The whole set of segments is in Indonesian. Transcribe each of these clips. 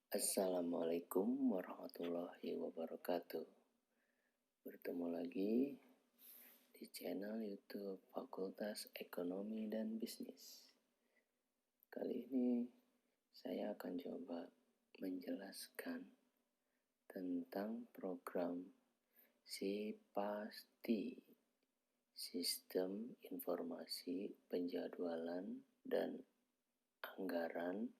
Assalamualaikum warahmatullahi wabarakatuh. Bertemu lagi di channel YouTube Fakultas Ekonomi dan Bisnis. Kali ini saya akan coba menjelaskan tentang program SIPASTI, Sistem Informasi Penjadwalan dan Anggaran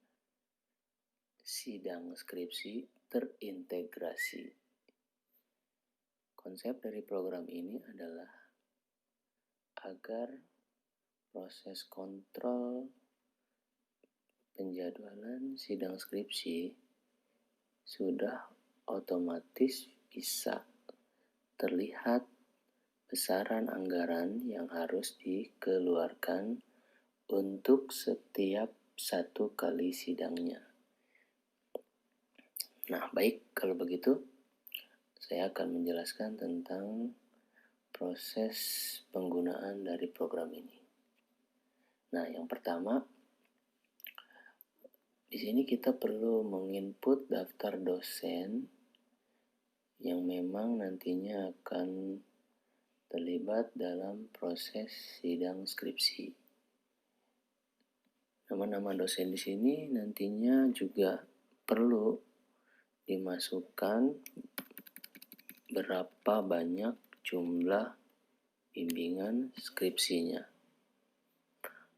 Sidang Skripsi Terintegrasi. Konsep dari program ini adalah agar proses kontrol penjadwalan sidang skripsi sudah otomatis bisa terlihat besaran anggaran yang harus dikeluarkan untuk setiap satu kali sidangnya. Nah, baik, kalau begitu saya akan menjelaskan tentang proses penggunaan dari program ini. Nah, yang pertama, di sini kita perlu menginput daftar dosen yang memang nantinya akan terlibat dalam proses sidang skripsi. Nama-nama dosen di sini nantinya juga perlu dimasukkan berapa banyak jumlah bimbingan skripsinya.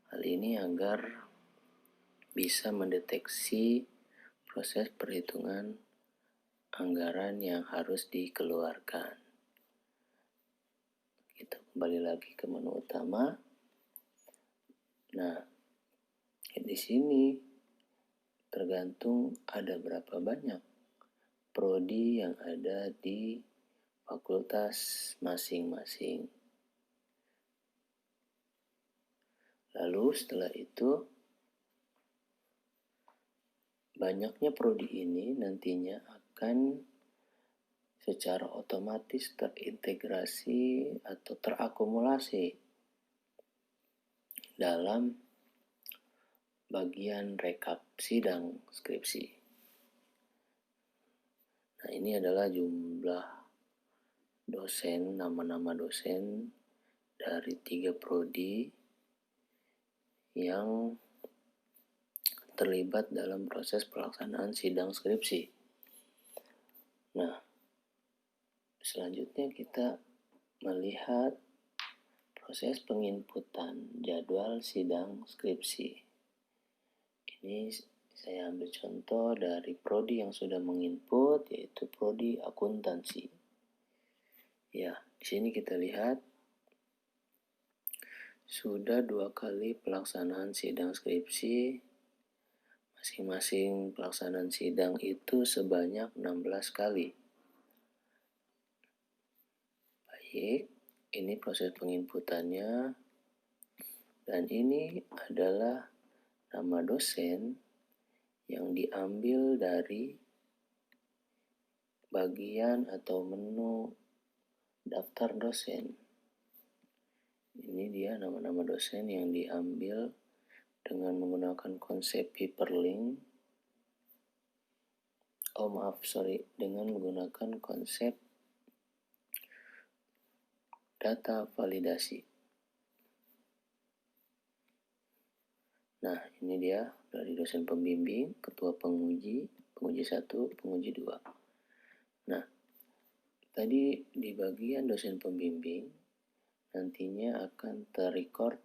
Hal ini agar bisa mendeteksi proses perhitungan anggaran yang harus dikeluarkan. Kita kembali lagi ke menu utama. Nah, di sini tergantung ada berapa banyak prodi yang ada di fakultas masing-masing. Lalu setelah itu, banyaknya prodi ini nantinya akan secara otomatis terintegrasi atau terakumulasi dalam bagian rekap sidang skripsi. Nah, ini adalah jumlah dosen, nama-nama dosen dari 3 prodi yang terlibat dalam proses pelaksanaan sidang skripsi. Nah, selanjutnya kita melihat proses penginputan jadwal sidang skripsi. Ini saya ambil contoh dari prodi yang sudah menginput, yaitu prodi akuntansi. Ya, di sini kita lihat sudah 2 kali pelaksanaan sidang skripsi. Masing-masing pelaksanaan sidang itu sebanyak 16 kali. Baik, ini proses penginputannya. Dan ini adalah nama dosen yang diambil dari bagian atau menu daftar dosen. Ini dia nama-nama dosen yang diambil dengan menggunakan konsep hyperlink. Dengan menggunakan konsep data validasi. Nah, ini dia dari dosen pembimbing, ketua penguji 1, penguji 2. Nah, tadi di bagian dosen pembimbing nantinya akan terrecord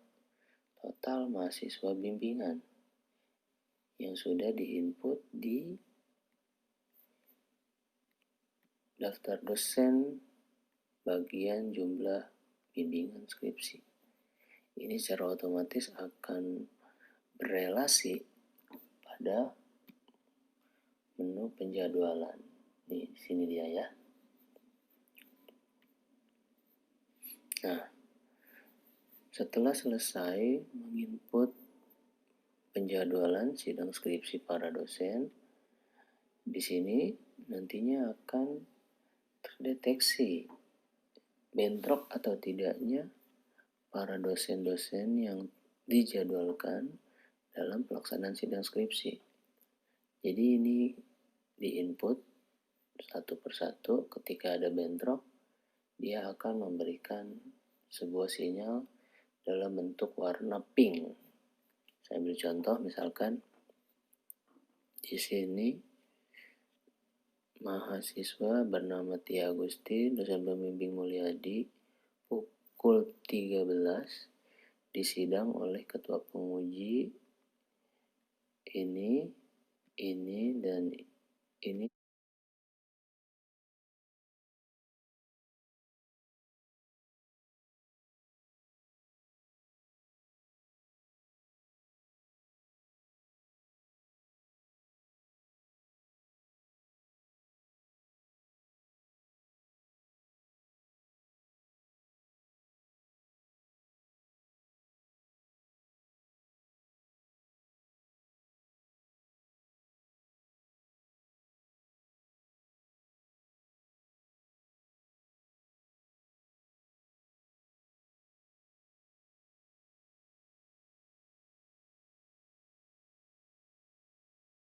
total mahasiswa bimbingan yang sudah diinput di daftar dosen bagian jumlah bimbingan skripsi. Ini secara otomatis akan berelasi pada menu penjadwalan. Nih, di sini dia ya. Nah, setelah selesai menginput penjadwalan sidang skripsi para dosen, di sini nantinya akan terdeteksi bentrok atau tidaknya para dosen-dosen yang dijadwalkan dalam pelaksanaan sidang skripsi. Jadi ini di input satu persatu. Ketika ada bentrok, dia akan memberikan sebuah sinyal dalam bentuk warna pink. Saya ambil contoh, misalkan di sini mahasiswa bernama Tia Agusti, dosen pembimbing Mulyadi, pukul 13 disidang oleh ketua penguji ini, dan ini.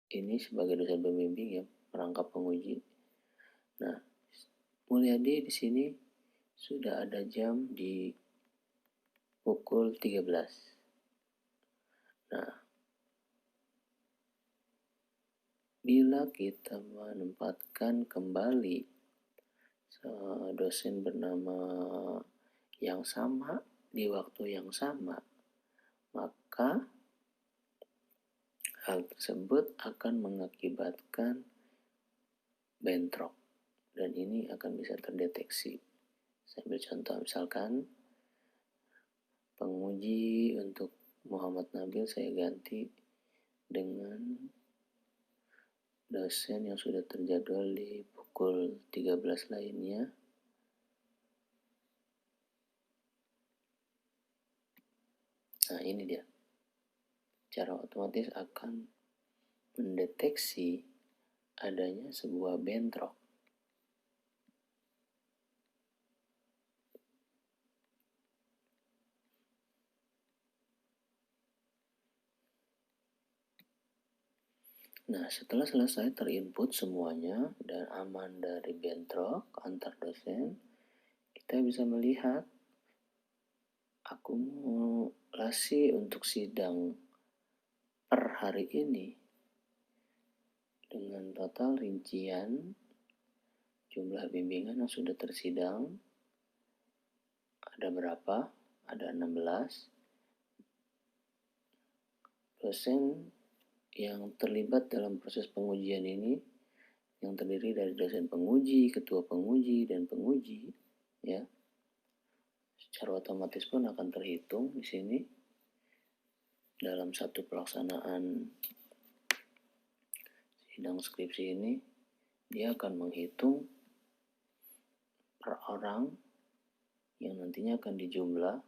Ini sebagai dosen pembimbing ya, perangkap penguji. Nah, Mulyadi di sini sudah ada jam di pukul 13. Nah, bila kita menempatkan kembali dosen bernama yang sama di waktu yang sama, maka hal tersebut akan mengakibatkan bentrok, dan ini akan bisa terdeteksi. Saya ambil contoh, misalkan penguji untuk Muhammad Nabil saya ganti dengan dosen yang sudah terjadwal di pukul 13 lainnya. Nah, ini dia. Secara otomatis akan mendeteksi adanya sebuah bentrok. Nah, setelah selesai terinput semuanya dan aman dari bentrok antar dosen, kita bisa melihat akumulasi untuk sidang per hari ini dengan total rincian jumlah bimbingan yang sudah tersidang. Ada berapa? Ada 16. Dosen yang terlibat dalam proses pengujian ini yang terdiri dari dosen penguji, ketua penguji, dan penguji, ya. Secara otomatis pun akan terhitung di sini dalam satu pelaksanaan sidang skripsi ini. Dia akan menghitung per orang yang nantinya akan dijumlah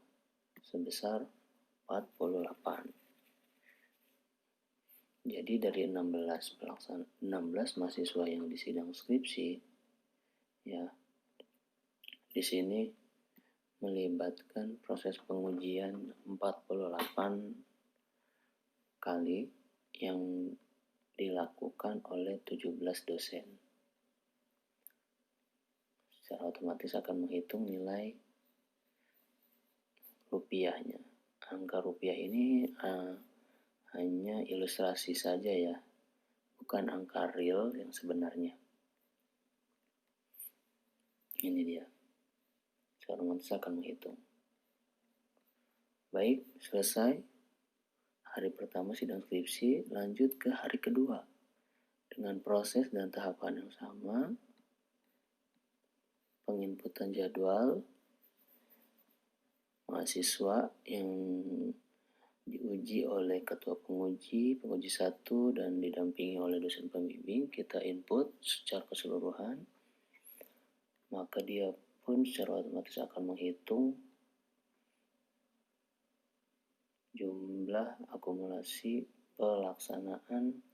sebesar 48. Jadi dari 16 mahasiswa yang disidang skripsi, ya, di sini melibatkan proses pengujian 48 kali yang dilakukan oleh 17 dosen. Secara otomatis akan menghitung nilai rupiahnya. Angka rupiah ini hanya ilustrasi saja ya, bukan angka real yang sebenarnya. Ini dia. Secara otomatis akan menghitung. Baik, selesai hari pertama sidang skripsi, lanjut ke hari kedua dengan proses dan tahapan yang sama. Penginputan jadwal mahasiswa yang diuji oleh ketua penguji 1 dan didampingi oleh dosen pembimbing, kita input secara keseluruhan, maka dia pun secara otomatis akan menghitung jumlah akumulasi pelaksanaan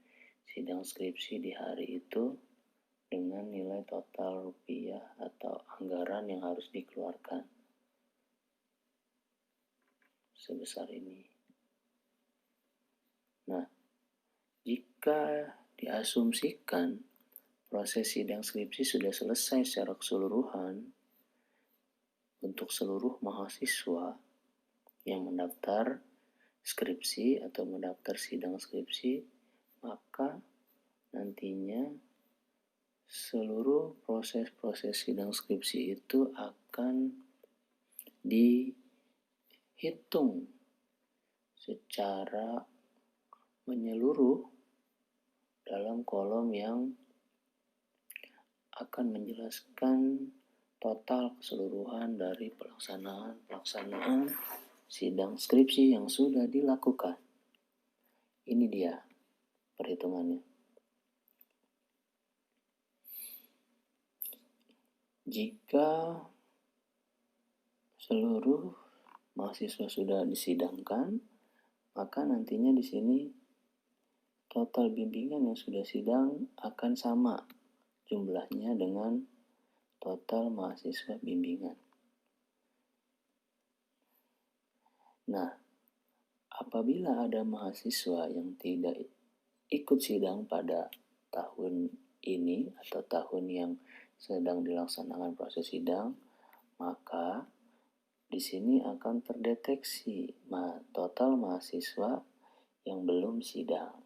sidang skripsi di hari itu dengan nilai total rupiah atau anggaran yang harus dikeluarkan sebesar ini. Nah, jika diasumsikan proses sidang skripsi sudah selesai secara keseluruhan untuk seluruh mahasiswa yang mendaftar skripsi atau mendaftar sidang skripsi, maka nantinya seluruh proses-proses sidang skripsi itu akan dihitung secara menyeluruh dalam kolom yang akan menjelaskan total keseluruhan dari pelaksanaan sidang skripsi yang sudah dilakukan. Ini dia perhitungannya. Jika seluruh mahasiswa sudah disidangkan, maka nantinya di sini total bimbingan yang sudah sidang akan sama jumlahnya dengan total mahasiswa bimbingan. Nah, apabila ada mahasiswa yang tidak ikut sidang pada tahun ini atau tahun yang sedang dilaksanakan proses sidang, maka di sini akan terdeteksi total mahasiswa yang belum sidang.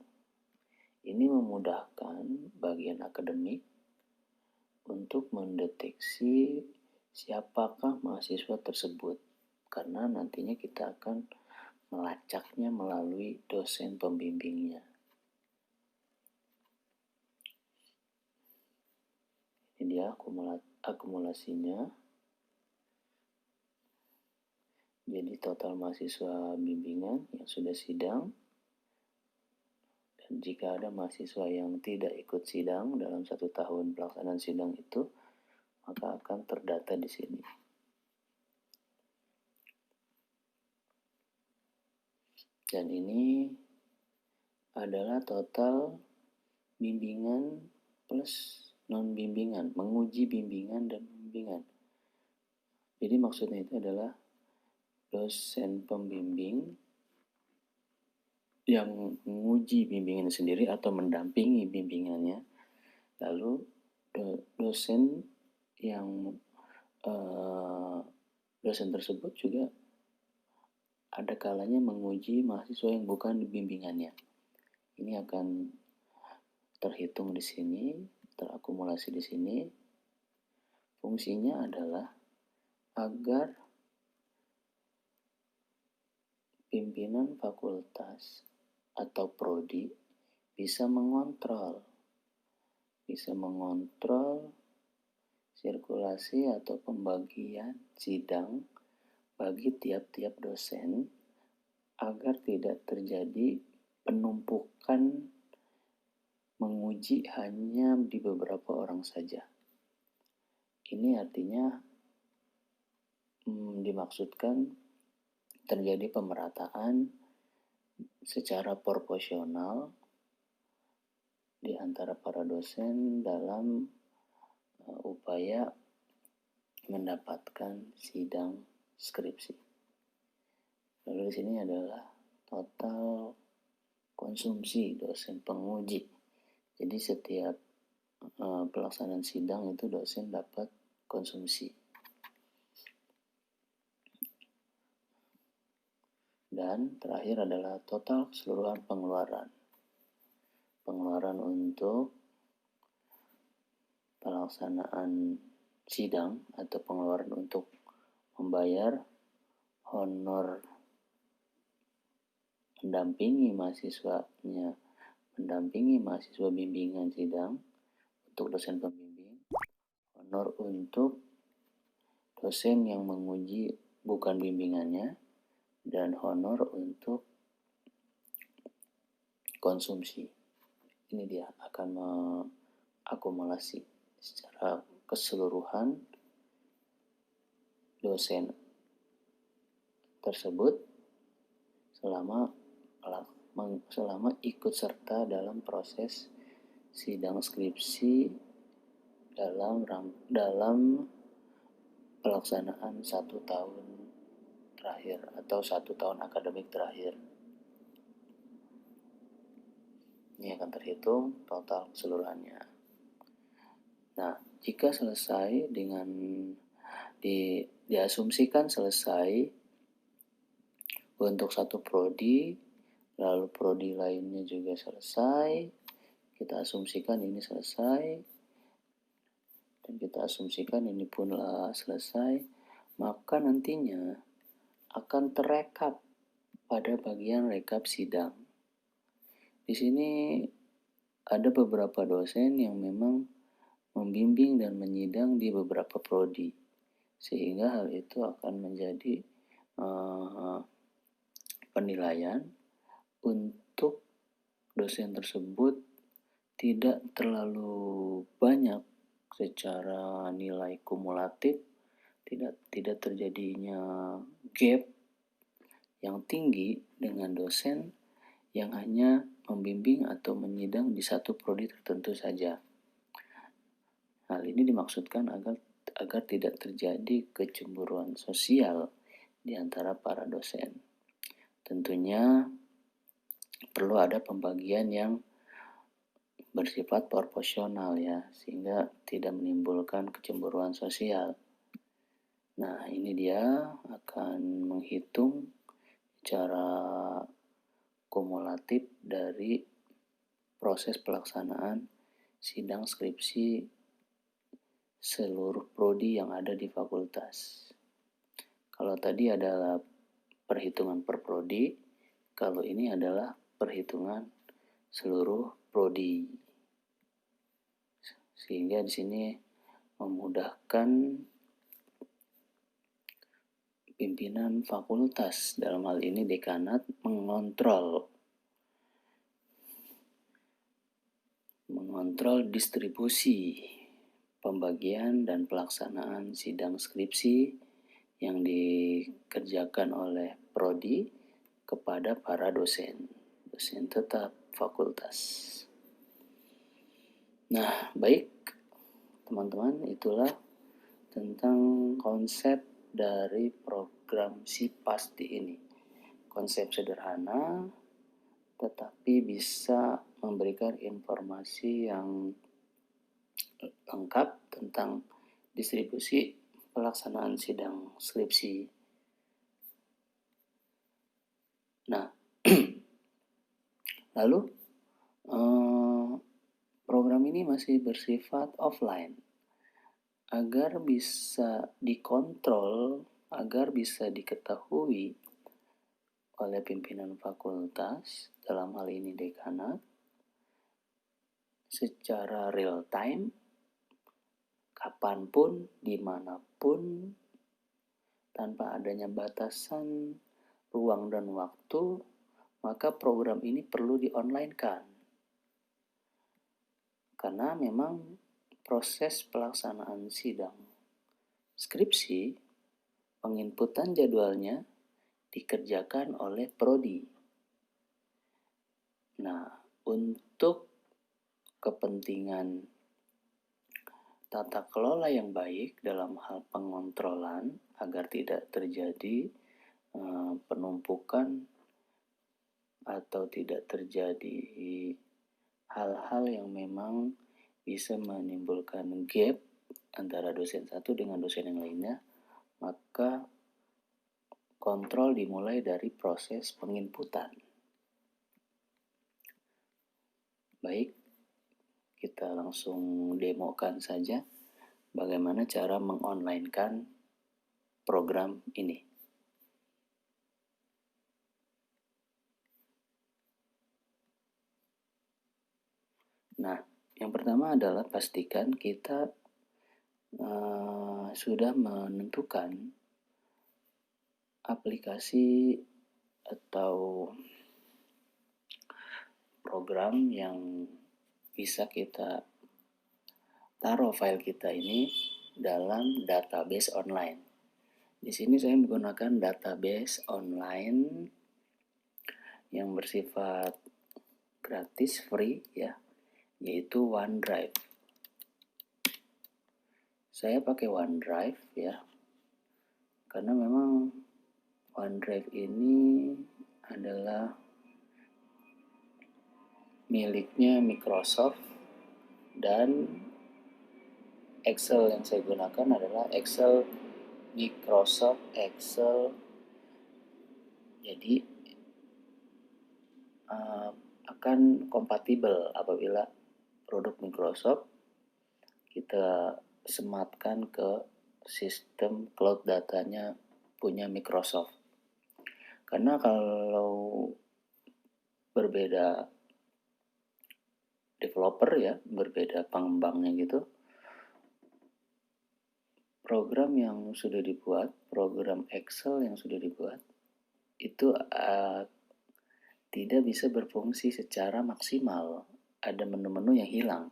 Ini memudahkan bagian akademik untuk mendeteksi siapakah mahasiswa tersebut, karena nantinya kita akan melacaknya melalui dosen pembimbingnya. Ini dia akumulasinya. Jadi total mahasiswa bimbingan yang sudah sidang, dan jika ada mahasiswa yang tidak ikut sidang dalam 1 tahun pelaksanaan sidang itu, maka akan terdata di sini. Dan ini adalah total bimbingan plus non-bimbingan, menguji bimbingan dan bimbingan. Jadi maksudnya itu adalah dosen pembimbing yang menguji bimbingan sendiri atau mendampingi bimbingannya, lalu dosen yang dosen tersebut juga ada kalanya menguji mahasiswa yang bukan di bimbingannya. Ini akan terhitung di sini, terakumulasi di sini. Fungsinya adalah agar pimpinan fakultas atau prodi bisa mengontrol sirkulasi atau pembagian sidang bagi tiap-tiap dosen agar tidak terjadi penumpukan menguji hanya di beberapa orang saja. Ini artinya dimaksudkan terjadi pemerataan secara proporsional di antara para dosen dalam upaya mendapatkan sidang skripsi. Lalu di sini adalah total konsumsi dosen penguji. Jadi setiap pelaksanaan sidang itu dosen dapat konsumsi. Dan terakhir adalah total keseluruhan pengeluaran. Pengeluaran untuk pelaksanaan sidang atau pengeluaran untuk membayar honor mendampingi mahasiswa bimbingan sidang untuk dosen pembimbing, honor untuk dosen yang menguji bukan bimbingannya, dan honor untuk konsumsi. Ini dia akan mengakumulasi secara keseluruhan dosen tersebut selama ikut serta dalam proses sidang skripsi dalam pelaksanaan 1 tahun terakhir atau 1 tahun akademik terakhir. Ini akan terhitung total keseluruhannya. Nah, jika selesai dengan diasumsikan selesai untuk satu prodi, lalu prodi lainnya juga selesai, kita asumsikan ini selesai, dan kita asumsikan ini pun selesai, maka nantinya akan terekap pada bagian rekap sidang. Di sini ada beberapa dosen yang memang membimbing dan menyidang di beberapa prodi, sehingga hal itu akan menjadi penilaian untuk dosen tersebut tidak terlalu banyak secara nilai kumulatif, tidak terjadinya gap yang tinggi dengan dosen yang hanya membimbing atau menyidang di satu prodi tertentu saja. Hal ini dimaksudkan agar tidak terjadi kecemburuan sosial di antara para dosen. Tentunya perlu ada pembagian yang bersifat proporsional ya, sehingga tidak menimbulkan kecemburuan sosial. Nah, ini dia akan menghitung secara kumulatif dari proses pelaksanaan sidang skripsi seluruh prodi yang ada di fakultas. Kalau tadi adalah perhitungan per prodi, kalau ini adalah perhitungan seluruh prodi. Sehingga di sini memudahkan pimpinan fakultas, dalam hal ini dekanat, mengontrol distribusi pembagian dan pelaksanaan sidang skripsi yang dikerjakan oleh prodi kepada para dosen tetap fakultas. Nah, baik teman-teman, itulah tentang konsep dari program SIPASTI ini. Konsep sederhana tetapi bisa memberikan informasi yang lengkap tentang distribusi pelaksanaan sidang skripsi. Nah, lalu program ini masih bersifat offline agar bisa dikontrol, agar bisa diketahui oleh pimpinan fakultas, dalam hal ini dekanat, secara real time, kapanpun, dimanapun, tanpa adanya batasan ruang dan waktu, maka program ini perlu di-online-kan. Karena memang proses pelaksanaan sidang skripsi, penginputan jadwalnya dikerjakan oleh prodi. Nah, untuk kepentingan tata kelola yang baik dalam hal pengontrolan agar tidak terjadi penumpukan atau tidak terjadi hal-hal yang memang bisa menimbulkan gap antara dosen satu dengan dosen yang lainnya, maka kontrol dimulai dari proses penginputan. Baik, kita langsung demokan saja bagaimana cara mengonlinekan program ini. Nah, yang pertama adalah pastikan kita sudah menentukan aplikasi atau program yang bisa kita taruh file kita ini dalam database online. Di sini saya menggunakan database online yang bersifat gratis, free ya, yaitu OneDrive. Saya pakai OneDrive ya, karena memang OneDrive ini adalah miliknya Microsoft dan Excel yang saya gunakan adalah Excel Microsoft Excel. Jadi akan kompatibel apabila produk Microsoft kita sematkan ke sistem cloud datanya punya Microsoft. Karena kalau berbeda developer ya, berbeda pengembangnya gitu, program yang sudah dibuat, program Excel yang sudah dibuat, itu tidak bisa berfungsi secara maksimal. Ada menu-menu yang hilang.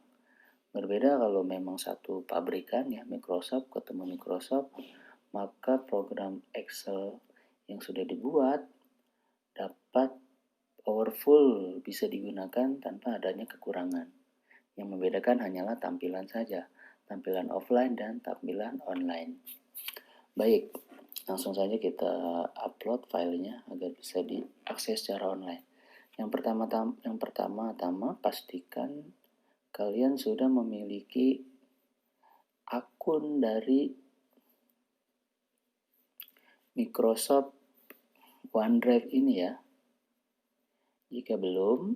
Berbeda kalau memang satu pabrikan ya, Microsoft ketemu Microsoft, maka program Excel yang sudah dibuat dapat powerful, bisa digunakan tanpa adanya kekurangan. Yang membedakan hanyalah tampilan saja, tampilan offline dan tampilan online. Baik, langsung saja kita upload filenya agar bisa diakses secara online. Yang pertama-tama pastikan kalian sudah memiliki akun dari Microsoft OneDrive ini ya. Jika belum,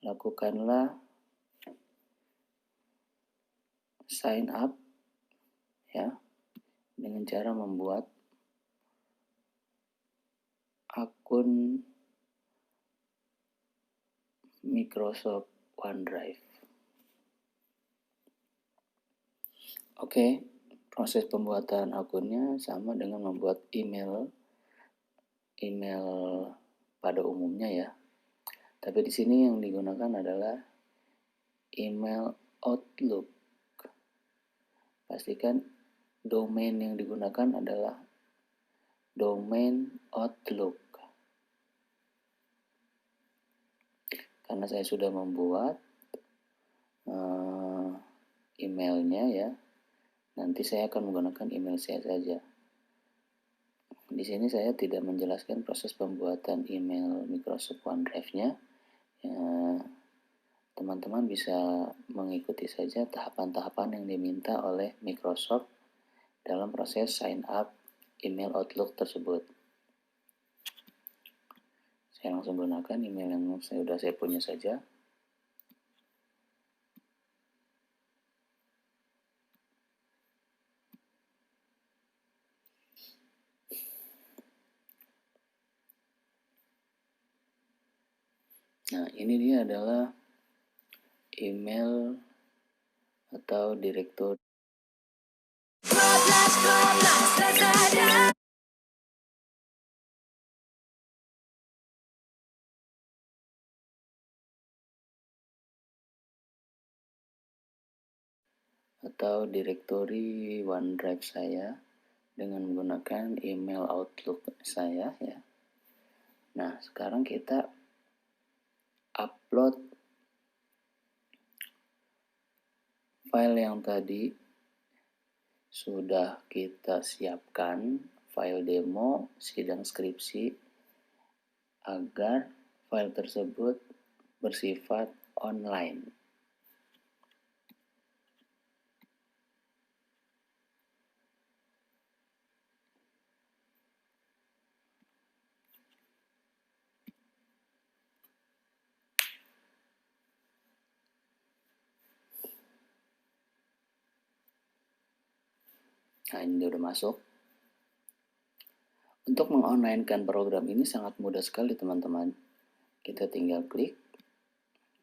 lakukanlah sign up ya dengan cara membuat akun Microsoft OneDrive. Oke, proses pembuatan akunnya sama dengan membuat email pada umumnya ya. Tapi di sini yang digunakan adalah email Outlook. Pastikan domain yang digunakan adalah domain Outlook. Karena saya sudah membuat emailnya ya, nanti saya akan menggunakan email saya saja. Di sini saya tidak menjelaskan proses pembuatan email Microsoft OneDrive-nya. Ya, teman-teman bisa mengikuti saja tahapan-tahapan yang diminta oleh Microsoft dalam proses sign up email Outlook tersebut. Saya langsung gunakan email yang sudah saya punya saja. Nah, ini dia adalah email atau direktur atau direktori OneDrive saya dengan menggunakan email Outlook saya ya. Nah, sekarang kita upload file yang tadi sudah kita siapkan, file demo sidang skripsi, agar file tersebut bersifat online. Nah, ini udah masuk. Untuk mengonlinekan program ini sangat mudah sekali teman-teman. Kita tinggal klik,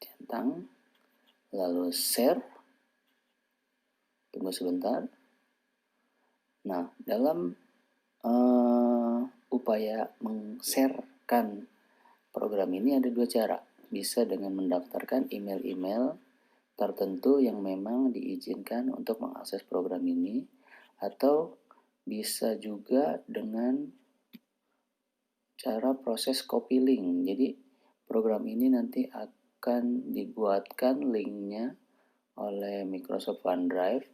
centang, lalu share. Tunggu sebentar. Nah, dalam upaya meng-sharekan program ini ada dua cara. Bisa dengan mendaftarkan email-email tertentu yang memang diizinkan untuk mengakses program ini, atau bisa juga dengan cara proses copy link. Jadi program ini nanti akan dibuatkan linknya oleh Microsoft OneDrive,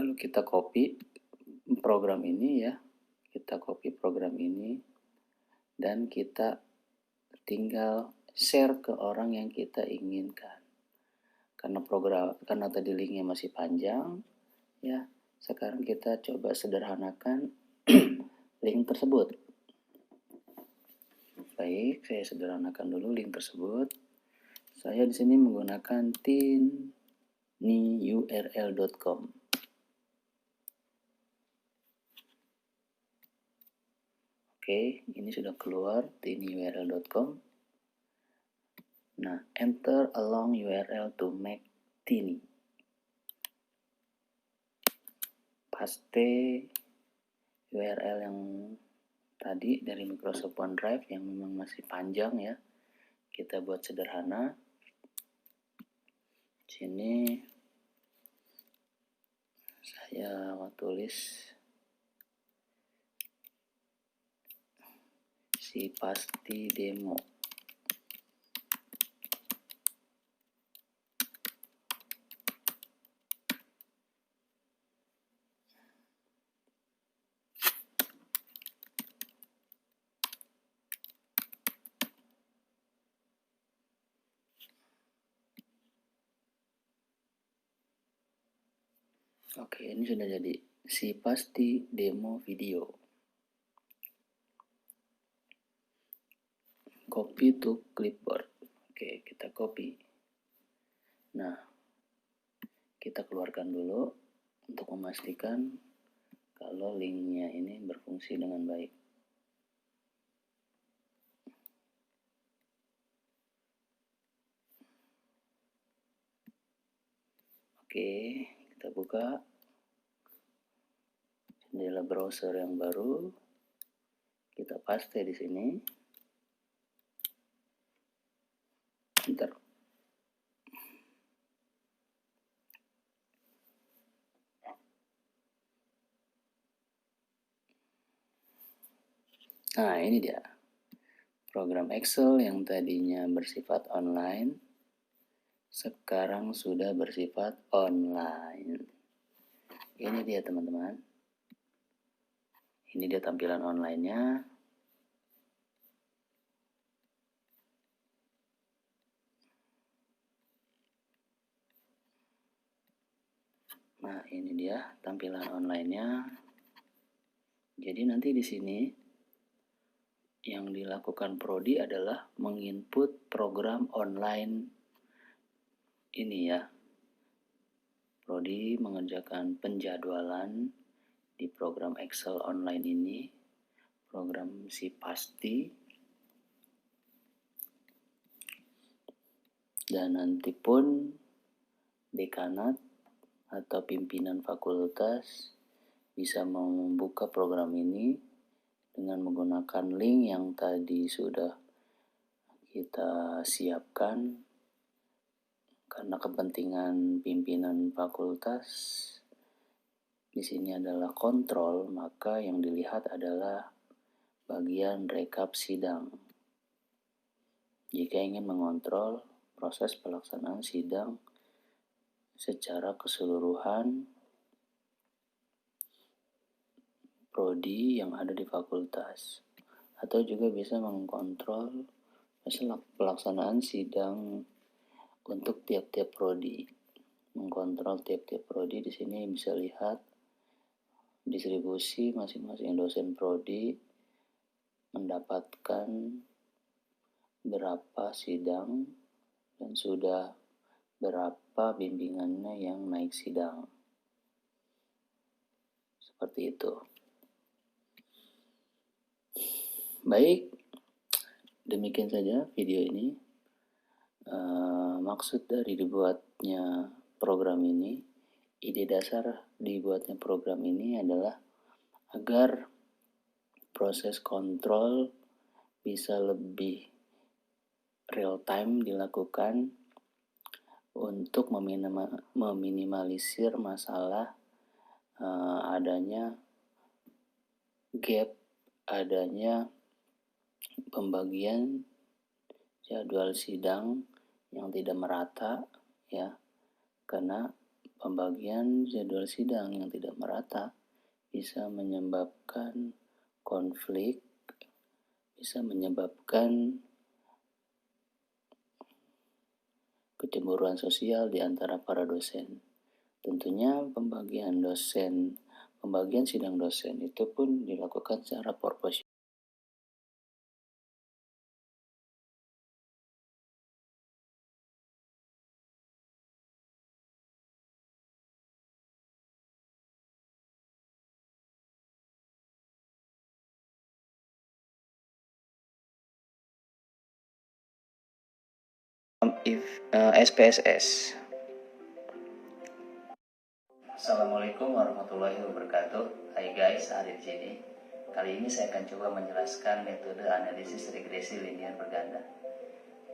lalu kita copy program ini ya, kita copy program ini dan kita tinggal share ke orang yang kita inginkan. karena tadi linknya masih panjang, ya. Sekarang kita coba sederhanakan link tersebut. Baik, saya sederhanakan dulu link tersebut. Saya di sini menggunakan tinyurl.com. Oke, ini sudah keluar tinyurl.com. Nah, enter a long URL to make tiny. Paste URL yang tadi dari Microsoft OneDrive yang memang masih panjang ya. Kita buat sederhana. Sini saya tulis si pasti demo. Oke, ini sudah jadi si pasti demo video. Copy to clipboard. Oke, kita copy. Nah, kita keluarkan dulu untuk memastikan kalau linknya ini berfungsi dengan baik. Oke, kita buka jendela browser yang baru. Kita paste di sini. Enter. Nah, ini dia. Program Excel yang tadinya bersifat online, sekarang sudah bersifat online. Ini dia teman-teman. Ini dia tampilan online-nya. Nah, ini dia tampilan online-nya. Jadi nanti di sini yang dilakukan prodi adalah menginput program online ini ya. Prodi mengerjakan penjadwalan di program Excel online ini, program si pasti. Dan nanti pun dekanat atau pimpinan fakultas bisa membuka program ini dengan menggunakan link yang tadi sudah kita siapkan. Karena kepentingan pimpinan fakultas di sini adalah kontrol, maka yang dilihat adalah bagian rekap sidang. Jika ingin mengontrol proses pelaksanaan sidang secara keseluruhan prodi yang ada di fakultas, atau juga bisa mengkontrol pelaksanaan sidang untuk tiap-tiap prodi. Mengkontrol tiap-tiap prodi di sini bisa lihat distribusi masing-masing dosen prodi mendapatkan berapa sidang dan sudah berapa bimbingannya yang naik sidang. Seperti itu. Baik, demikian saja video ini. Maksud dari dibuatnya program ini, ide dasar dibuatnya program ini adalah agar proses kontrol bisa lebih real time dilakukan untuk meminimalisir masalah adanya gap, adanya pembagian jadwal sidang yang tidak merata ya, karena pembagian jadwal sidang yang tidak merata bisa menyebabkan konflik, bisa menyebabkan kecemburuan sosial di antara para dosen. Tentunya pembagian sidang dosen itu pun dilakukan secara proporsional. SPSS. Assalamualaikum warahmatullahi wabarakatuh. Hai guys, Arif di sini. Kali ini saya akan coba menjelaskan metode analisis regresi linear berganda.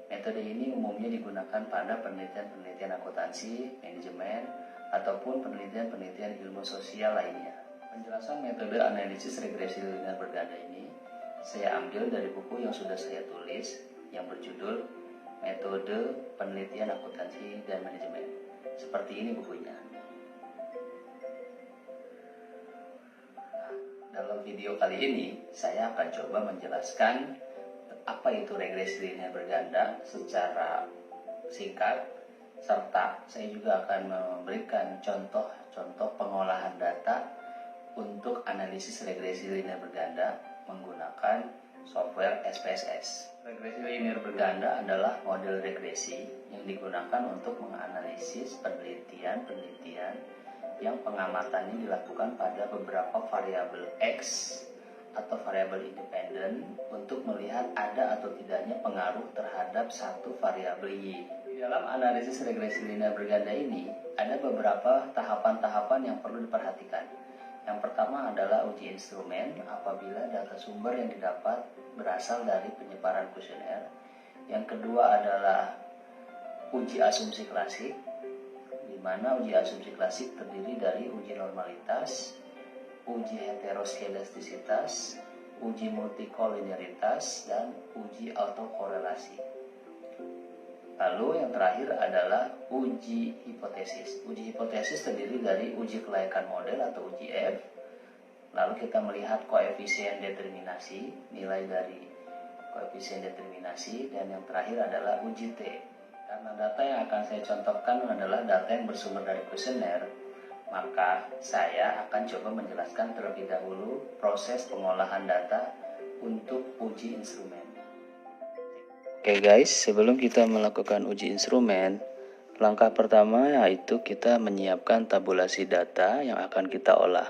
Metode ini umumnya digunakan pada penelitian-penelitian akuntansi, manajemen, ataupun penelitian-penelitian ilmu sosial lainnya. Penjelasan metode analisis regresi linear berganda ini saya ambil dari buku yang sudah saya tulis yang berjudul Metode Penelitian Akuntansi dan Manajemen. Seperti ini bukunya. Dalam video kali ini, saya akan coba menjelaskan apa itu regresi linear berganda secara singkat, serta saya juga akan memberikan contoh-contoh pengolahan data untuk analisis regresi linear berganda menggunakan software SPSS. Regresi linear berganda adalah model regresi yang digunakan untuk menganalisis penelitian yang pengamatannya dilakukan pada beberapa variabel X atau variabel independen untuk melihat ada atau tidaknya pengaruh terhadap satu variabel Y. Di dalam analisis regresi linear berganda ini, ada beberapa tahapan-tahapan yang perlu diperhatikan. Yang pertama adalah uji instrumen apabila data sumber yang didapat berasal dari penyebaran kuesioner. Yang kedua adalah uji asumsi klasik, di mana uji asumsi klasik terdiri dari uji normalitas, uji heteroskedastisitas, uji multikolinearitas, dan uji autokorelasi. Lalu yang terakhir adalah uji hipotesis. Uji hipotesis terdiri dari uji kelayakan model atau uji F. Lalu kita melihat koefisien determinasi, nilai dari koefisien determinasi, dan yang terakhir adalah uji T. Karena data yang akan saya contohkan adalah data yang bersumber dari kuesioner, maka saya akan coba menjelaskan terlebih dahulu proses pengolahan data untuk uji instrumen. Oke guys, sebelum kita melakukan uji instrumen, langkah pertama yaitu kita menyiapkan tabulasi data yang akan kita olah.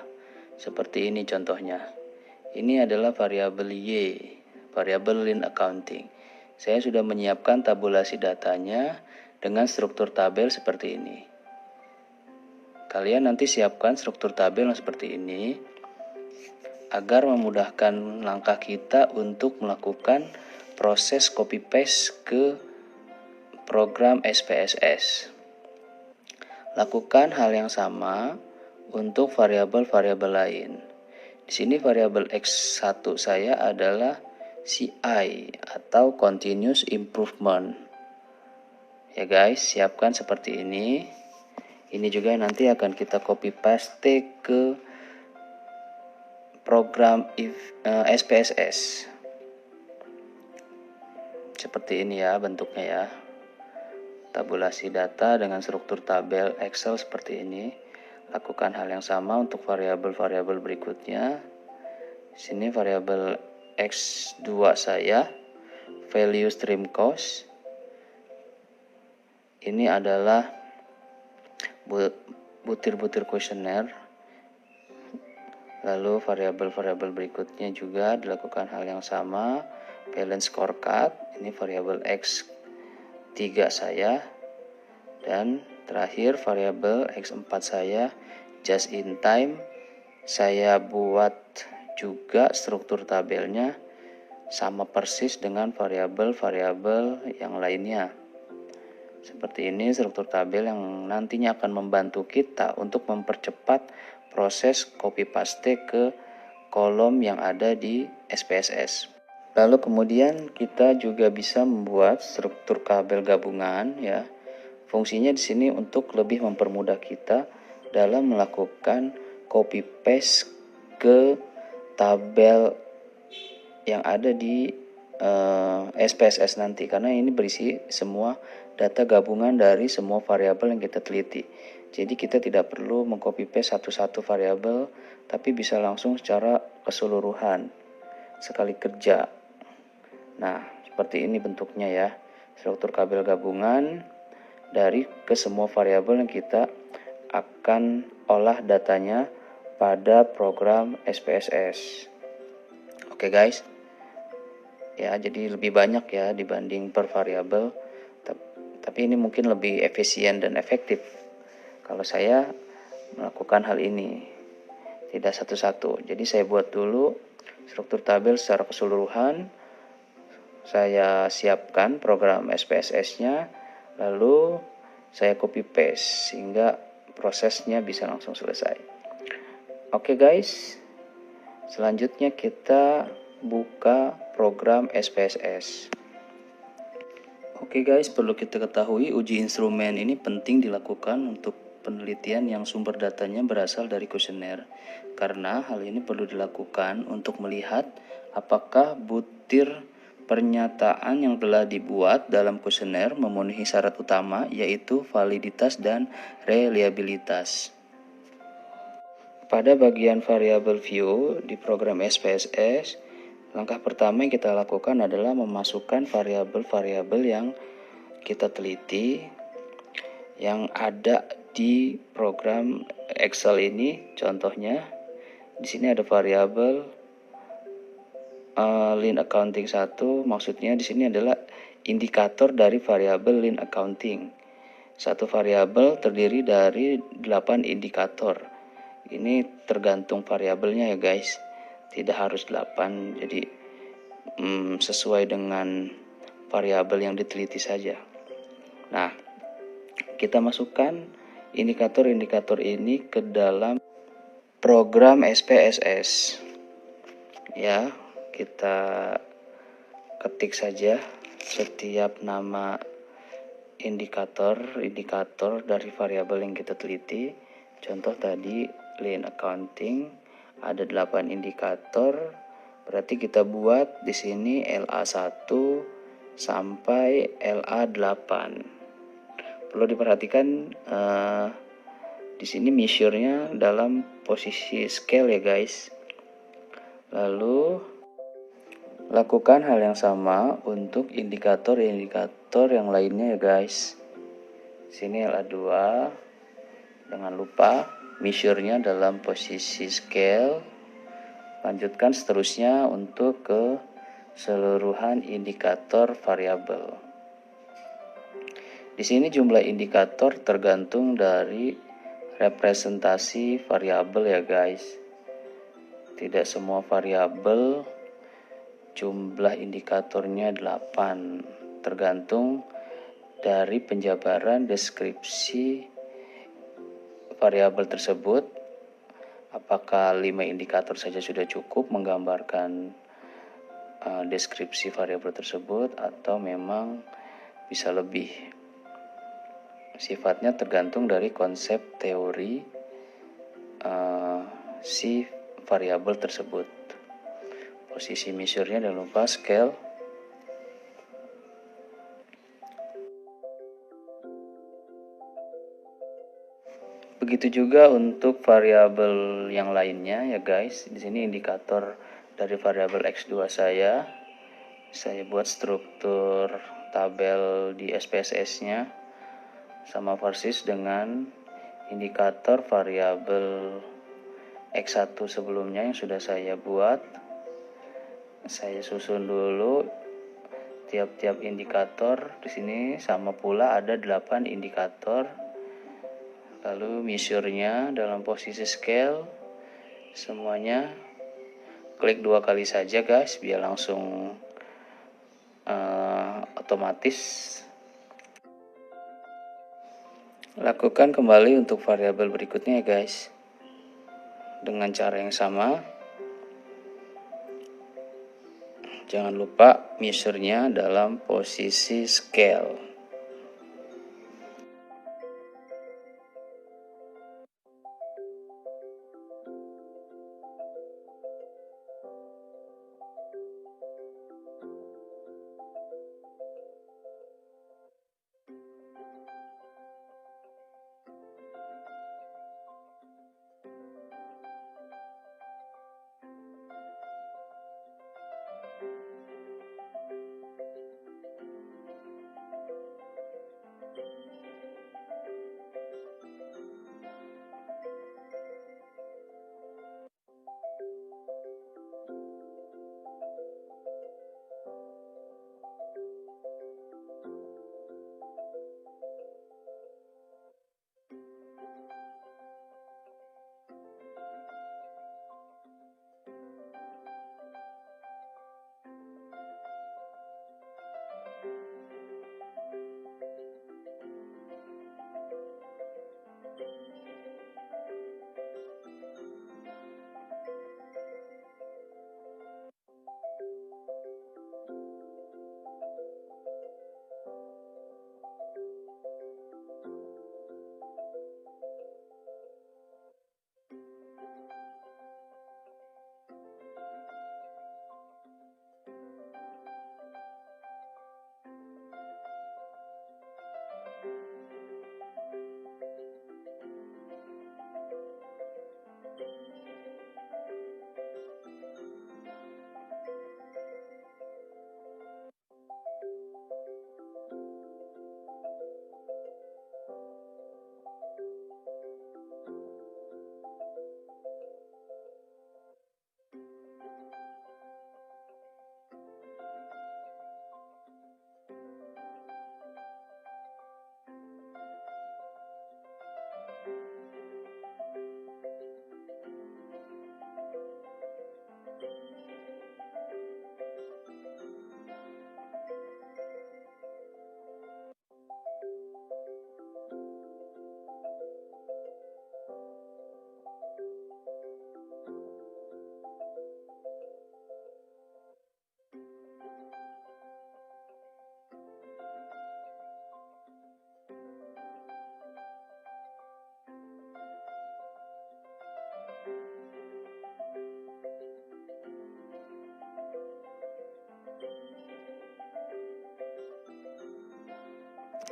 Seperti ini contohnya. Ini adalah variabel Y, variabel lean accounting. Saya sudah menyiapkan tabulasi datanya dengan struktur tabel seperti ini. Kalian nanti siapkan struktur tabel yang seperti ini agar memudahkan langkah kita untuk melakukan proses copy paste ke program SPSS. Lakukan hal yang sama untuk variabel-variabel lain. Di sini variabel X1 saya adalah CI atau continuous improvement. Ya guys, siapkan seperti ini. Ini juga nanti akan kita copy paste ke program SPSS. Seperti ini ya bentuknya ya. Tabulasi data dengan struktur tabel Excel seperti ini. Lakukan hal yang sama untuk variabel-variabel berikutnya. Sini variabel X2 saya, value stream cost. Ini adalah butir-butir kuesioner. Lalu variabel-variabel berikutnya juga dilakukan hal yang sama. Balance scorecard, ini variabel X3 saya, dan terakhir variabel X4 saya, just in time. Saya buat juga struktur tabelnya sama persis dengan variabel-variabel yang lainnya. Seperti ini struktur tabel yang nantinya akan membantu kita untuk mempercepat proses copy paste ke kolom yang ada di SPSS. Lalu kemudian kita juga bisa membuat struktur tabel gabungan ya. Fungsinya di sini untuk lebih mempermudah kita dalam melakukan copy paste ke tabel yang ada di SPSS nanti, karena ini berisi semua data gabungan dari semua variabel yang kita teliti. Jadi kita tidak perlu mengcopy paste satu-satu variabel, tapi bisa langsung secara keseluruhan sekali kerja. Nah, seperti ini bentuknya ya, struktur kabel gabungan dari ke semua variabel yang kita akan olah datanya pada program SPSS. Oke guys, ya jadi lebih banyak ya dibanding per variabel, tapi ini mungkin lebih efisien dan efektif kalau saya melakukan hal ini, tidak satu-satu. Jadi saya buat dulu struktur tabel secara keseluruhan, saya siapkan program SPSS-nya, lalu saya copy paste sehingga prosesnya bisa langsung selesai. Oke guys, selanjutnya kita buka program SPSS. Oke guys, perlu kita ketahui uji instrumen ini penting dilakukan untuk penelitian yang sumber datanya berasal dari kuesioner, karena hal ini perlu dilakukan untuk melihat apakah butir pernyataan yang telah dibuat dalam kuesioner memenuhi syarat utama, yaitu validitas dan reliabilitas. Pada bagian variabel view di program SPSS, langkah pertama yang kita lakukan adalah memasukkan variabel-variabel yang kita teliti yang ada di program Excel ini. Contohnya, di sini ada variabel lean accounting 1, maksudnya di sini adalah indikator dari variabel lean accounting. Satu variabel terdiri dari 8 indikator. Ini tergantung variabelnya ya guys, tidak harus 8, jadi sesuai dengan variabel yang diteliti saja. Nah, kita masukkan indikator-indikator ini ke dalam program SPSS. Ya, kita ketik saja setiap nama indikator dari variabel yang kita teliti. Contoh tadi lean accounting ada 8 indikator, berarti kita buat di sini LA1 sampai LA8. Perlu diperhatikan di sini measure-nya dalam posisi scale ya guys. Lalu lakukan hal yang sama untuk indikator-indikator yang lainnya ya guys. Sini LA2, jangan lupa measure-nya dalam posisi scale. Lanjutkan seterusnya untuk keseluruhan indikator variabel. Di sini jumlah indikator tergantung dari representasi variabel ya guys. Tidak semua variabel jumlah indikatornya 8, tergantung dari penjabaran deskripsi variabel tersebut. Apakah 5 indikator saja sudah cukup menggambarkan deskripsi variabel tersebut, atau memang bisa lebih. Sifatnya tergantung dari konsep teori si variabel tersebut. Posisi measure-nya jangan lupa scale. Begitu juga untuk variabel yang lainnya ya guys. Di sini indikator dari variabel X2 saya buat struktur tabel di SPSS-nya sama persis dengan indikator variabel X1 sebelumnya yang sudah saya buat. Saya susun dulu tiap-tiap indikator. Di sini sama pula ada 8 indikator. Lalu measure-nya dalam posisi scale, semuanya klik 2 kali saja guys, biar langsung otomatis. Lakukan kembali untuk variabel berikutnya ya guys, dengan cara yang sama. Jangan lupa measure-nya dalam posisi scale.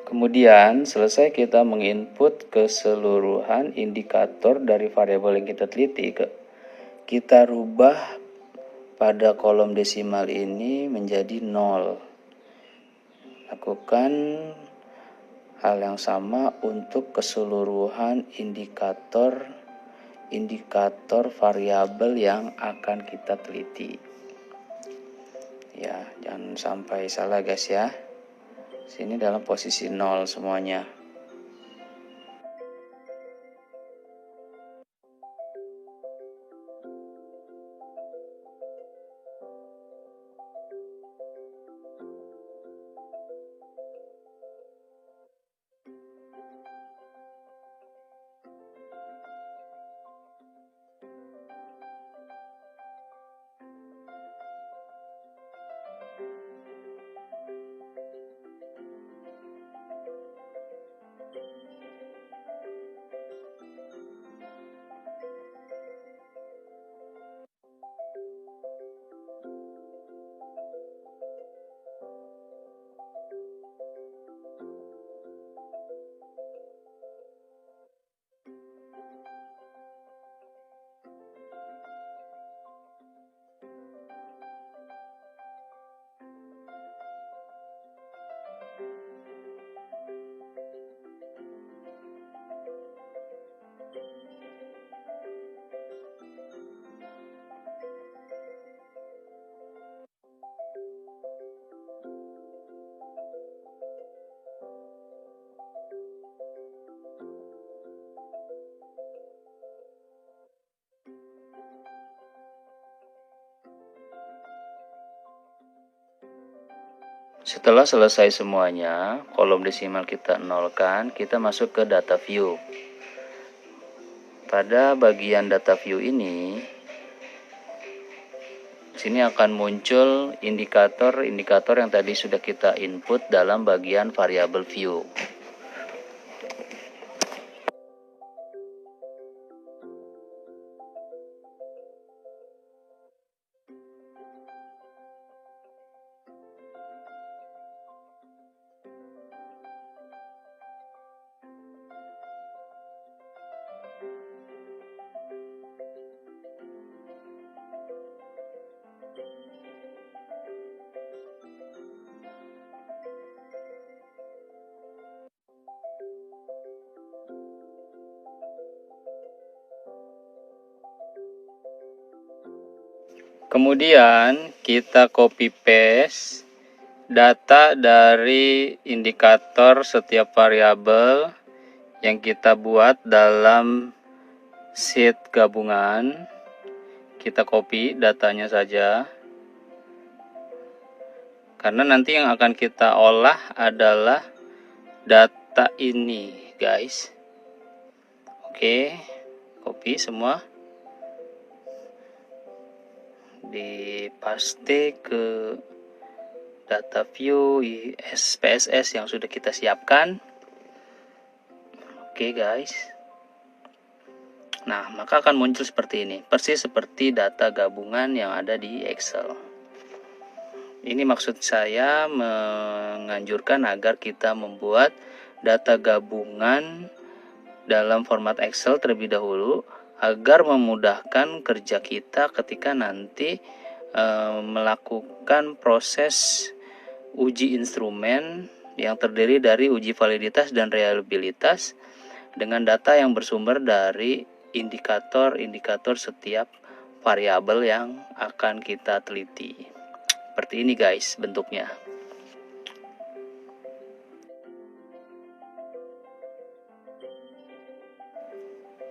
Kemudian selesai kita menginput keseluruhan indikator dari variabel yang kita teliti, kita rubah pada kolom desimal ini menjadi 0. Lakukan hal yang sama untuk keseluruhan indikator variabel yang akan kita teliti. Ya, jangan sampai salah guys ya. Sini dalam posisi 0 semuanya. Setelah selesai semuanya, kolom desimal kita nolkan, kita masuk ke data view. Pada bagian data view ini, sini akan muncul indikator-indikator yang tadi sudah kita input dalam bagian variable view. Kemudian kita copy paste data dari indikator setiap variabel yang kita buat dalam sheet gabungan. Kita copy datanya saja, karena nanti yang akan kita olah adalah data ini guys. Oke, copy semua, dipaste ke data view SPSS yang sudah kita siapkan. Oke guys, nah maka akan muncul seperti ini, persis seperti data gabungan yang ada di Excel. Ini maksud saya menganjurkan agar kita membuat data gabungan dalam format Excel terlebih dahulu, agar memudahkan kerja kita ketika nanti melakukan proses uji instrumen yang terdiri dari uji validitas dan reliabilitas dengan data yang bersumber dari indikator-indikator setiap variabel yang akan kita teliti. Seperti ini guys bentuknya.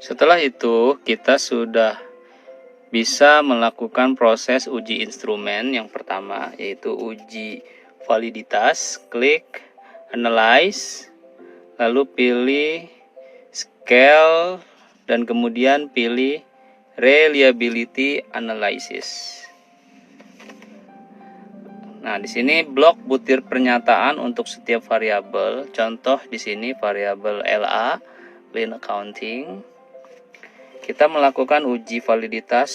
Setelah itu kita sudah bisa melakukan proses uji instrumen yang pertama, yaitu uji validitas. Klik analyze, lalu pilih scale dan kemudian pilih reliability analysis. Nah, di sini blok butir pernyataan untuk setiap variabel. Contoh di sini variabel LA, lean accounting. Kita melakukan uji validitas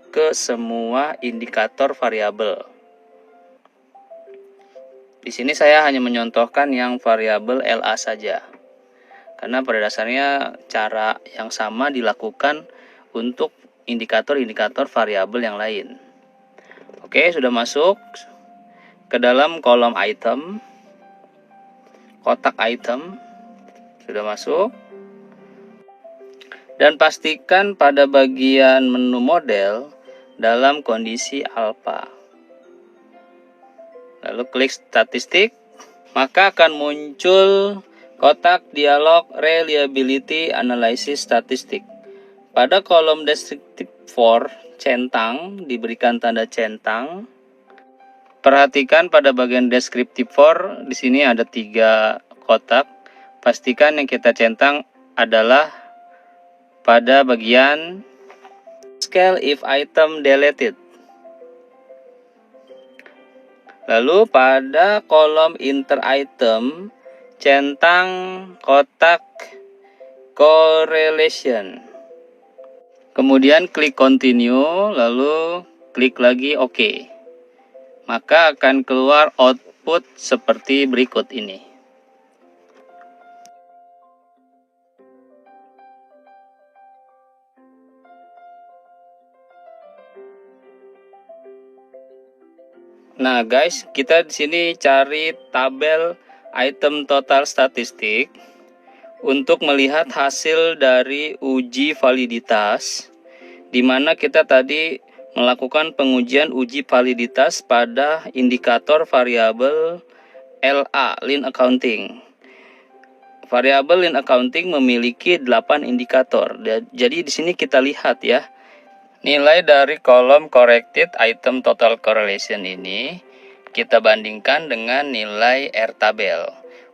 ke semua indikator variabel. Di sini saya hanya menyontohkan yang variabel LA saja. Karena pada dasarnya cara yang sama dilakukan untuk indikator-indikator variabel yang lain. Oke, sudah masuk ke dalam kolom item, kotak item, sudah masuk. Dan pastikan pada bagian menu model dalam kondisi alpha. Lalu klik statistik, maka akan muncul kotak dialog Reliability Analysis Statistik. Pada kolom descriptive for centang diberikan tanda centang. Perhatikan pada bagian descriptive for di sini ada 3 kotak. Pastikan yang kita centang adalah pada bagian scale if item deleted. Lalu pada kolom inter item centang kotak correlation. Kemudian klik continue, lalu klik lagi OK. Maka akan keluar output seperti berikut ini. Nah guys, kita di sini cari tabel item total statistik untuk melihat hasil dari uji validitas, di mana kita tadi melakukan pengujian uji validitas pada indikator variabel LA, Lean Accounting. Variabel Lean Accounting memiliki 8 indikator. Jadi di sini kita lihat ya, nilai dari kolom corrected item total correlation ini kita bandingkan dengan nilai R tabel.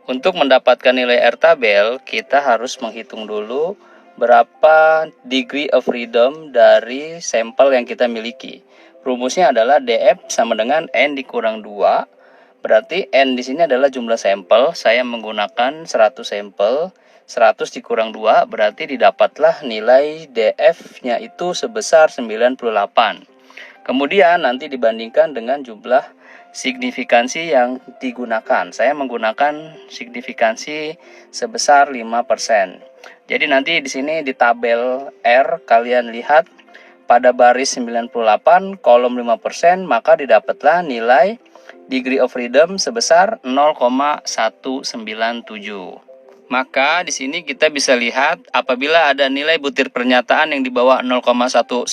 Untuk mendapatkan nilai R tabel, kita harus menghitung dulu berapa degree of freedom dari sampel yang kita miliki. Rumusnya adalah DF sama dengan N dikurang 2. Berarti N di sini adalah jumlah sampel. Saya menggunakan 100 sampel. 100 dikurang 2 berarti didapatlah nilai DF-nya itu sebesar 98. Kemudian nanti dibandingkan dengan jumlah signifikansi yang digunakan. Saya menggunakan signifikansi sebesar 5%. Jadi nanti di sini di tabel R kalian lihat pada baris 98 kolom 5%, maka didapatlah nilai degree of freedom sebesar 0,197. Maka di sini kita bisa lihat apabila ada nilai butir pernyataan yang di bawah 0,197,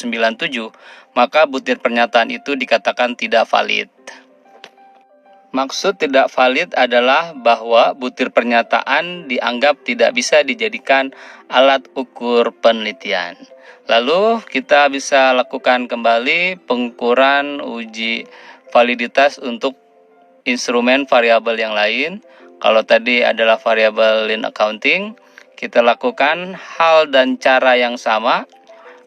maka butir pernyataan itu dikatakan tidak valid. Maksud tidak valid adalah bahwa butir pernyataan dianggap tidak bisa dijadikan alat ukur penelitian. Lalu kita bisa lakukan kembali pengukuran uji validitas untuk instrumen variabel yang lain. Kalau tadi adalah variabel Lean Accounting, kita lakukan hal dan cara yang sama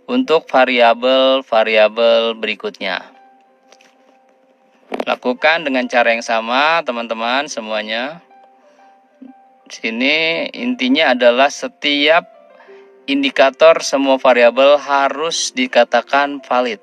untuk variabel-variabel berikutnya. Lakukan dengan cara yang sama, teman-teman semuanya. Sini intinya adalah setiap indikator semua variabel harus dikatakan valid.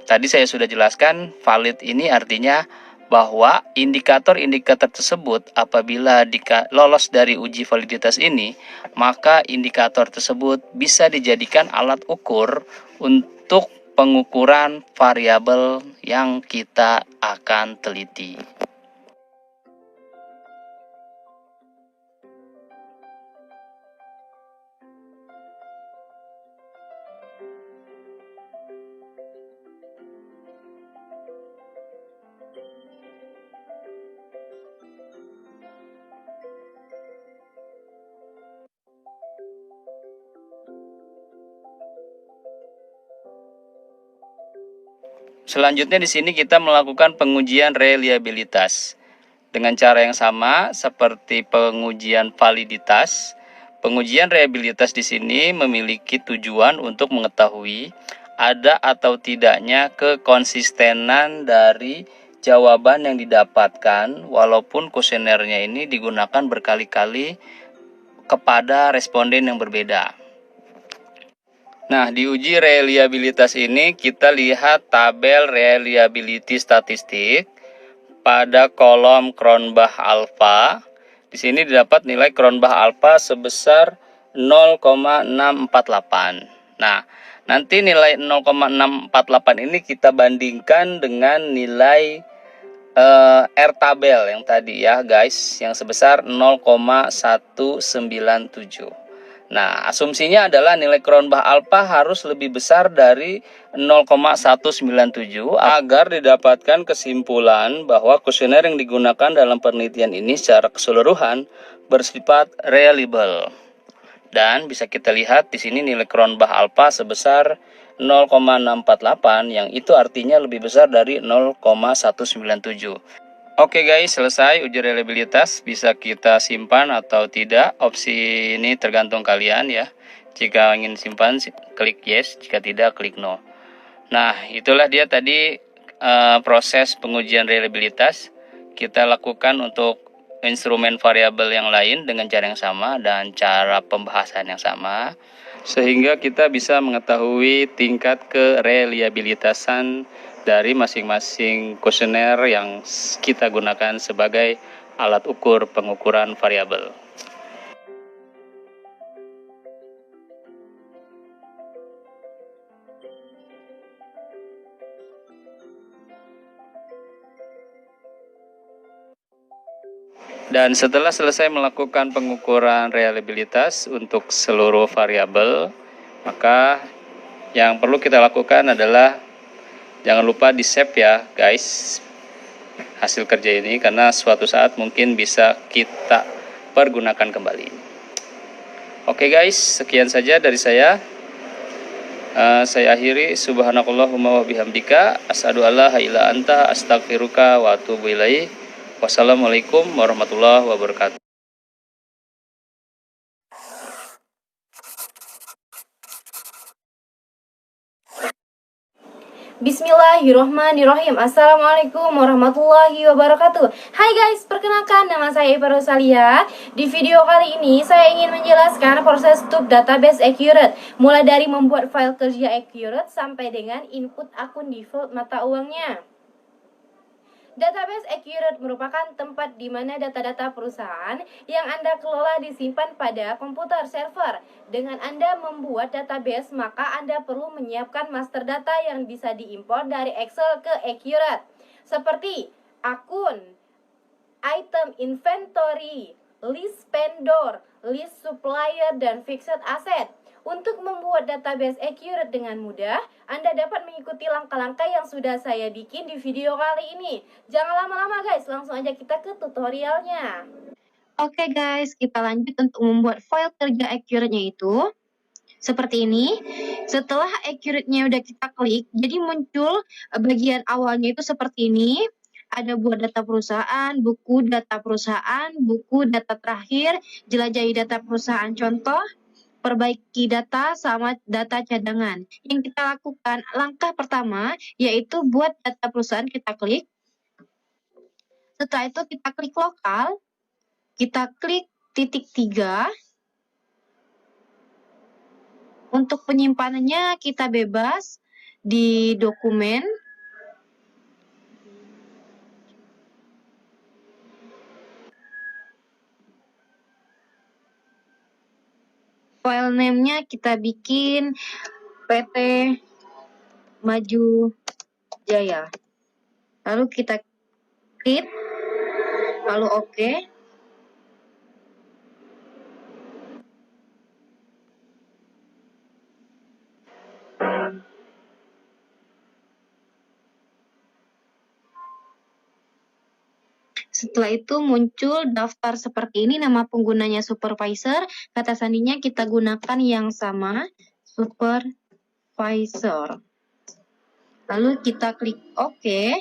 Tadi saya sudah jelaskan, valid ini artinya bahwa indikator-indikator tersebut apabila lolos dari uji validitas ini, maka indikator tersebut bisa dijadikan alat ukur untuk pengukuran variabel yang kita akan teliti. Selanjutnya di sini kita melakukan pengujian reliabilitas dengan cara yang sama seperti pengujian validitas. Pengujian reliabilitas di sini memiliki tujuan untuk mengetahui ada atau tidaknya kekonsistenan dari jawaban yang didapatkan walaupun kuesionernya ini digunakan berkali-kali kepada responden yang berbeda. Nah, di uji reliabilitas ini kita lihat tabel reliability statistik pada kolom Cronbach alpha. Di sini didapat nilai Cronbach alpha sebesar 0,648. Nah, nanti nilai 0,648 ini kita bandingkan dengan nilai R tabel yang tadi ya guys, yang sebesar 0,197. Nah, asumsinya adalah nilai Cronbach alpha harus lebih besar dari 0,197 agar didapatkan kesimpulan bahwa kuesioner yang digunakan dalam penelitian ini secara keseluruhan bersifat reliable. Dan bisa kita lihat di sini nilai Cronbach alpha sebesar 0,648 yang itu artinya lebih besar dari 0,197. Oke guys, selesai uji reliabilitas. Bisa kita simpan atau tidak. Opsi ini tergantung kalian ya. Jika ingin simpan, klik yes. Jika tidak, klik no. Nah, itulah dia tadi proses pengujian reliabilitas. Kita lakukan untuk instrumen variabel yang lain dengan cara yang sama dan cara pembahasan yang sama. Sehingga kita bisa mengetahui tingkat kereliabilitasan dari masing-masing kuesioner yang kita gunakan sebagai alat ukur pengukuran variabel. Dan setelah selesai melakukan pengukuran reliabilitas untuk seluruh variabel, maka yang perlu kita lakukan adalah jangan lupa di save ya guys hasil kerja ini, karena suatu saat mungkin bisa kita pergunakan kembali. Oke guys, sekian saja dari saya. Saya akhiri, subhanakallahumma wa bihamdika asyhadu alla ilaha illa anta astaghfiruka wa atubu ilaik. Wassalamualaikum warahmatullahi wabarakatuh. Bismillahirrohmanirrohim. Assalamualaikum warahmatullahi wabarakatuh. Hai guys, perkenalkan nama saya Ipa Rosalia. Di video kali ini saya ingin menjelaskan proses TUB database accurate, mulai dari membuat file kerja accurate sampai dengan input akun default mata uangnya. Database accurate merupakan tempat di mana data-data perusahaan yang Anda kelola disimpan pada komputer server. Dengan Anda membuat database, maka Anda perlu menyiapkan master data yang bisa diimpor dari Excel ke Accurate, seperti akun, item inventory, list vendor, list supplier, dan fixed asset. Untuk membuat database accurate dengan mudah, Anda dapat mengikuti langkah-langkah yang sudah saya bikin di video kali ini. Jangan lama-lama guys, langsung aja kita ke tutorialnya. Oke guys, kita lanjut untuk membuat file kerja accurate-nya itu seperti ini. Setelah accurate-nya udah kita klik, jadi muncul bagian awalnya itu seperti ini. Ada buat data perusahaan, buku data perusahaan, buku data terakhir, jelajahi data perusahaan contoh, perbaiki data sama data cadangan. Yang kita lakukan langkah pertama yaitu buat data perusahaan, kita klik. Setelah itu kita klik lokal, kita klik titik 3. Untuk penyimpanannya kita bebas di dokumen. File name-nya kita bikin PT Maju Jaya. Lalu kita klik, lalu oke. Setelah itu muncul daftar seperti ini, nama penggunanya supervisor, kata sandinya kita gunakan yang sama, supervisor. Lalu kita klik OK.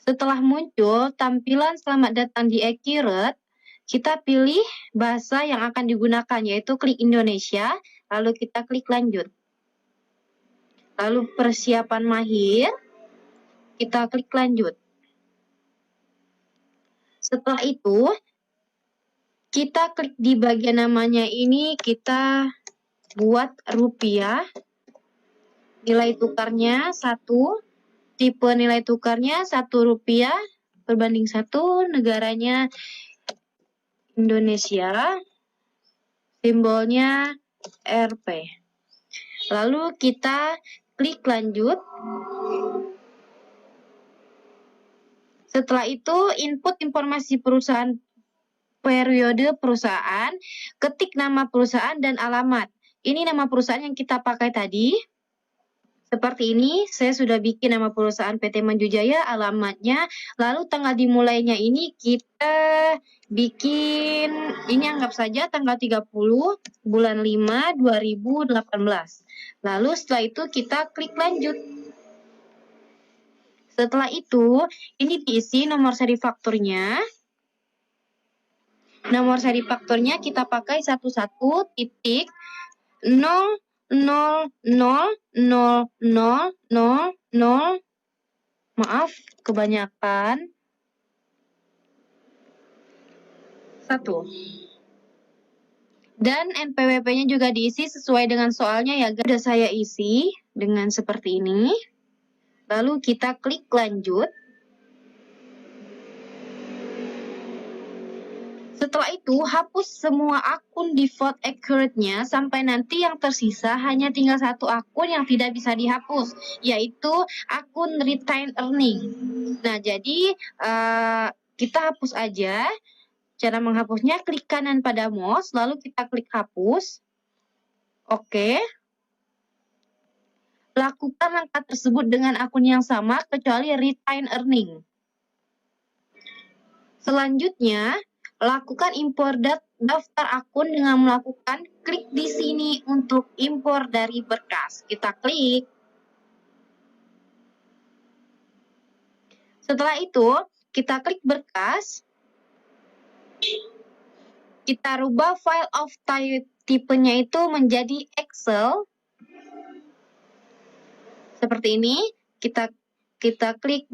Setelah muncul tampilan selamat datang di Accurate, kita pilih bahasa yang akan digunakan, yaitu klik Indonesia, lalu kita klik lanjut. Lalu persiapan mahir, kita klik lanjut. Setelah itu, kita klik di bagian namanya ini, kita buat rupiah. Nilai tukarnya 1. tipe nilai tukarnya Rp1 berbanding 1, negaranya Indonesia, simbolnya Rp. Lalu kita klik lanjut. Setelah itu input informasi perusahaan, periode perusahaan, ketik nama perusahaan dan alamat. Ini nama perusahaan yang kita pakai tadi. Seperti ini, saya sudah bikin nama perusahaan PT Maju Jaya, alamatnya, lalu tanggal dimulainya ini kita bikin, ini anggap saja tanggal 30 bulan 5 2018. Lalu setelah itu kita klik lanjut. Setelah itu, ini diisi nomor seri fakturnya. Nomor seri fakturnya kita pakai 11.0000000, maaf, kebanyakan. 1. Dan NPWP-nya juga diisi sesuai dengan soalnya ya, sudah saya isi dengan seperti ini. Lalu kita klik lanjut. Setelah itu, hapus semua akun default account-nya sampai nanti yang tersisa hanya tinggal satu akun yang tidak bisa dihapus, yaitu akun retained earning. Nah, jadi kita hapus aja. Cara menghapusnya, klik kanan pada mouse, lalu kita klik hapus. Oke. Lakukan langkah tersebut dengan akun yang sama, kecuali retained earning. Selanjutnya, lakukan impor daftar akun dengan melakukan klik di sini untuk impor dari berkas. Kita klik. Setelah itu, kita klik berkas. Kita rubah file of tipenya itu menjadi Excel. Seperti ini. Kita klik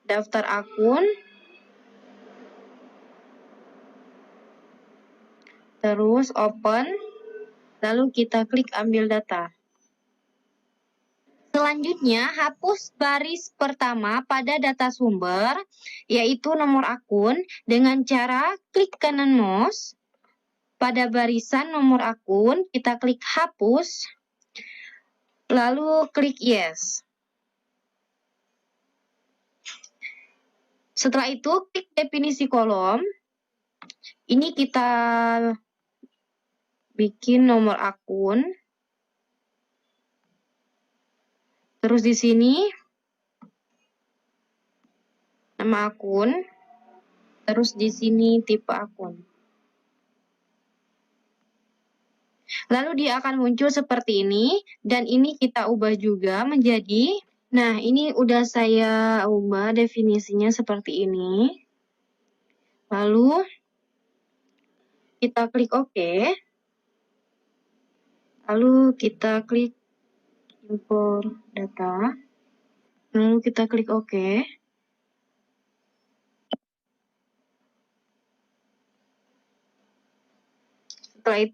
daftar akun. Terus open, lalu kita klik ambil data. Selanjutnya, hapus baris pertama pada data sumber, yaitu nomor akun, dengan cara klik kanan mouse. Pada barisan nomor akun, kita klik hapus, lalu klik yes. Setelah itu, klik definisi kolom. Ini kita bikin nomor akun. Terus di sini nama akun. Terus di sini tipe akun. Lalu dia akan muncul seperti ini, dan ini kita ubah juga menjadi, nah ini udah saya ubah definisinya seperti ini. Lalu kita klik OK. Lalu kita klik import data. Lalu kita klik OK. Setelah itu